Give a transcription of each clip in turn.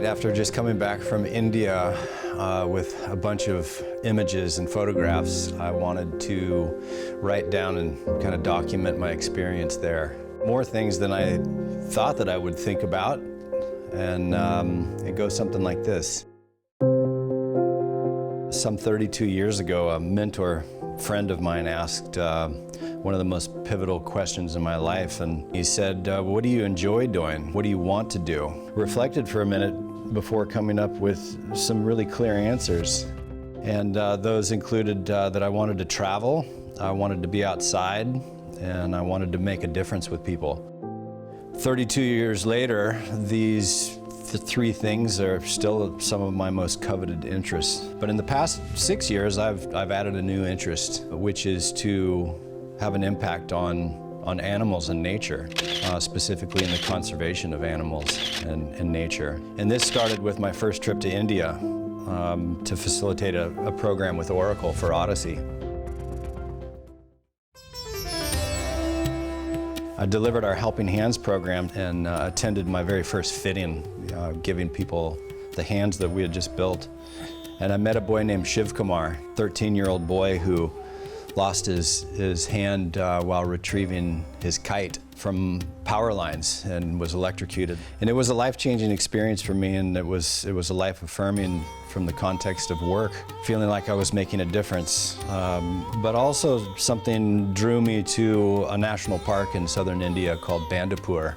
night, after just coming back from India with a bunch of images and photographs, I wanted to write down and kind of document my experience there. More things than I thought that I would think about, and it goes something like this. Some 32 years ago, a mentor friend of mine asked one of the most pivotal questions in my life, and he said, what do you enjoy doing? What do you want to do? Reflected for a minute before coming up with some really clear answers. And those included that I wanted to travel, I wanted to be outside, and I wanted to make a difference with people. 32 years later, these three things are still some of my most coveted interests. But in the past 6 years, I've added a new interest, which is to have an impact on animals and nature, specifically in the conservation of animals and nature. And this started with my first trip to India to facilitate a program with Oracle for Odyssey. I delivered our Helping Hands program and attended my very first fitting, giving people the hands that we had just built. And I met a boy named Shiv Kumar, 13-year-old boy who lost his hand while retrieving his kite from power lines and was electrocuted. And it was a life-changing experience for me, and it was a life-affirming from the context of work, feeling like I was making a difference. But also something drew me to a national park in southern India called Bandipur,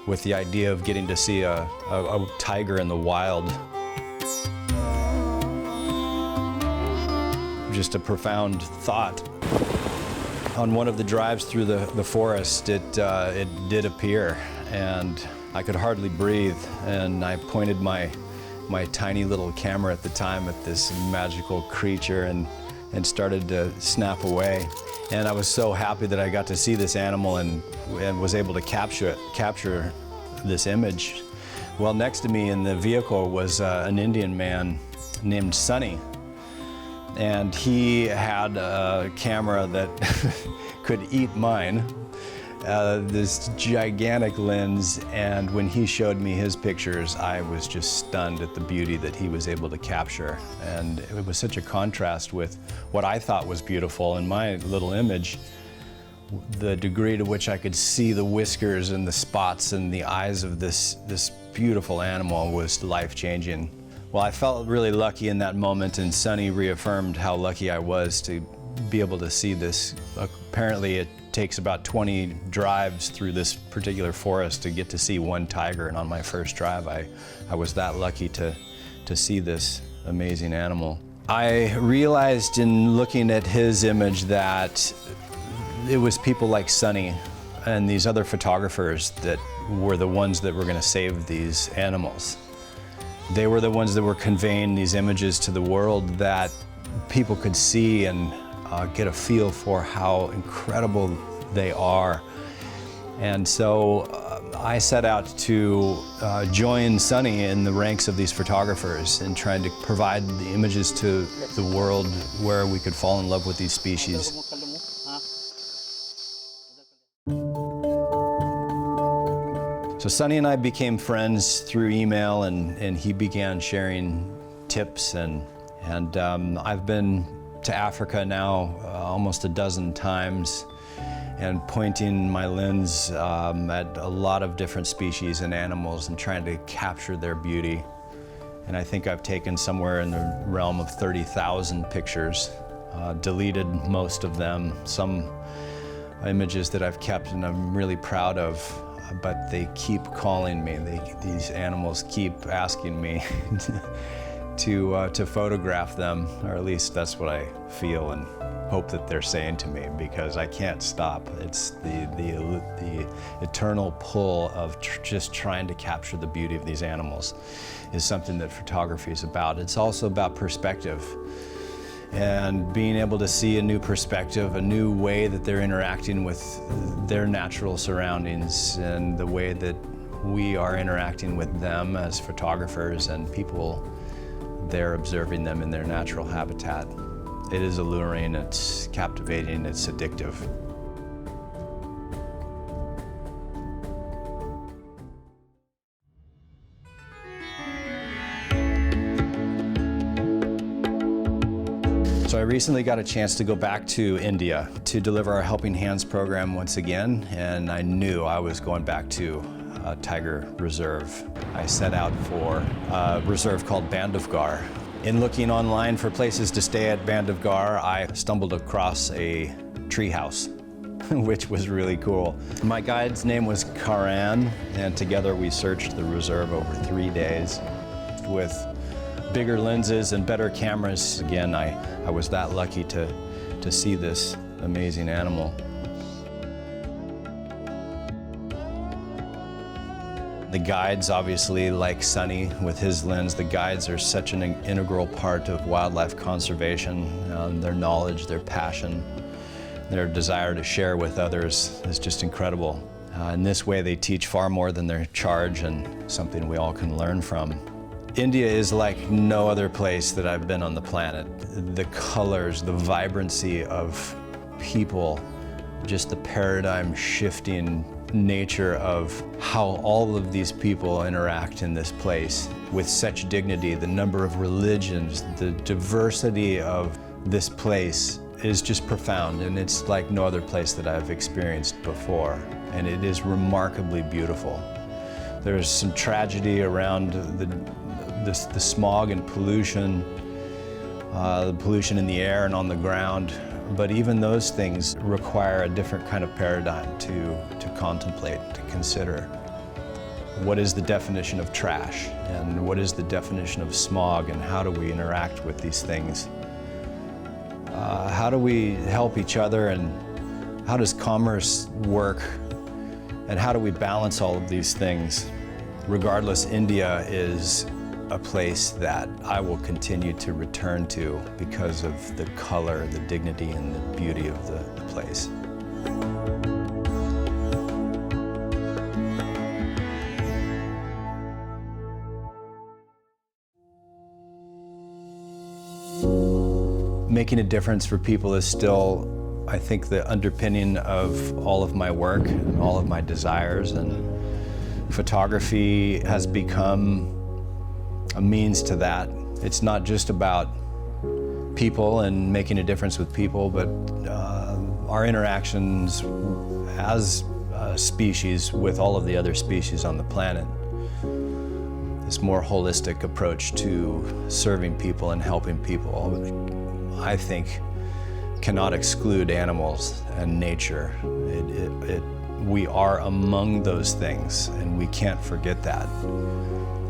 with the idea of getting to see a tiger in the wild. Just a profound thought. On one of the drives through the forest, it did appear, and I could hardly breathe, and I pointed my tiny little camera at the time at this magical creature and started to snap away. And I was so happy that I got to see this animal and was able to capture this image. Well, next to me in the vehicle was an Indian man named Sunny. And he had a camera that could eat mine, this gigantic lens, and when he showed me his pictures, I was just stunned at the beauty that he was able to capture. And it was such a contrast with what I thought was beautiful in my little image. The degree to which I could see the whiskers and the spots and the eyes of this beautiful animal was life-changing. Well, I felt really lucky in that moment, and Sunny reaffirmed how lucky I was to be able to see this. Apparently it takes about 20 drives through this particular forest to get to see one tiger, and on my first drive I was that lucky to see this amazing animal. I realized in looking at his image that it was people like Sunny and these other photographers that were the ones that were going to save these animals. They were the ones that were conveying these images to the world that people could see and get a feel for how incredible they are. And so I set out to join Sunny in the ranks of these photographers and trying to provide the images to the world where we could fall in love with these species. So Sunny and I became friends through email, and he began sharing tips, and I've been to Africa now almost a dozen times and pointing my lens at a lot of different species and animals and trying to capture their beauty. And I think I've taken somewhere in the realm of 30,000 pictures, deleted most of them, some images that I've kept and I'm really proud of. But they keep calling me. These animals keep asking me to photograph them, or at least that's what I feel and hope that they're saying to me, because I can't stop. It's the eternal pull of just trying to capture the beauty of these animals is something that photography is about. It's also about perspective, and being able to see a new perspective, a new way that they're interacting with their natural surroundings, and the way that we are interacting with them as photographers and people, they're observing them in their natural habitat. It is alluring, it's captivating, it's addictive. So I recently got a chance to go back to India to deliver our Helping Hands program once again, and I knew I was going back to a tiger reserve. I set out for a reserve called Bandhavgarh. In looking online for places to stay at Bandhavgarh, I stumbled across a treehouse, which was really cool. My guide's name was Karan, and together we searched the reserve over 3 days with bigger lenses and better cameras. Again, I was that lucky to see this amazing animal. The guides, obviously, like Sonny with his lens, the guides are such an integral part of wildlife conservation. Their knowledge, their passion, their desire to share with others is just incredible. In this way, they teach far more than their charge, and something we all can learn from. India is like no other place that I've been on the planet. The colors, the vibrancy of people, just the paradigm-shifting nature of how all of these people interact in this place with such dignity, the number of religions, the diversity of this place is just profound, and it's like no other place that I've experienced before, and it is remarkably beautiful. There's some tragedy around the smog and pollution, the pollution in the air and on the ground, but even those things require a different kind of paradigm to contemplate, to consider. What is the definition of trash, and what is the definition of smog, and how do we interact with these things? How do we help each other, and how does commerce work, and how do we balance all of these things? Regardless, India is a place that I will continue to return to because of the color, the dignity, and the beauty of the place. Making a difference for people is still, I think, the underpinning of all of my work and all of my desires, and photography has become a means to that. It's not just about people and making a difference with people, but our interactions as a species with all of the other species on the planet. This more holistic approach to serving people and helping people, I think, cannot exclude animals and nature. We are among those things, and we can't forget that.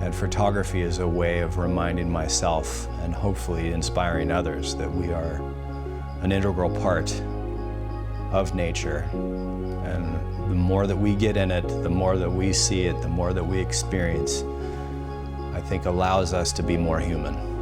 And photography is a way of reminding myself and hopefully inspiring others that we are an integral part of nature. And the more that we get in it, the more that we see it, the more that we experience, I think allows us to be more human.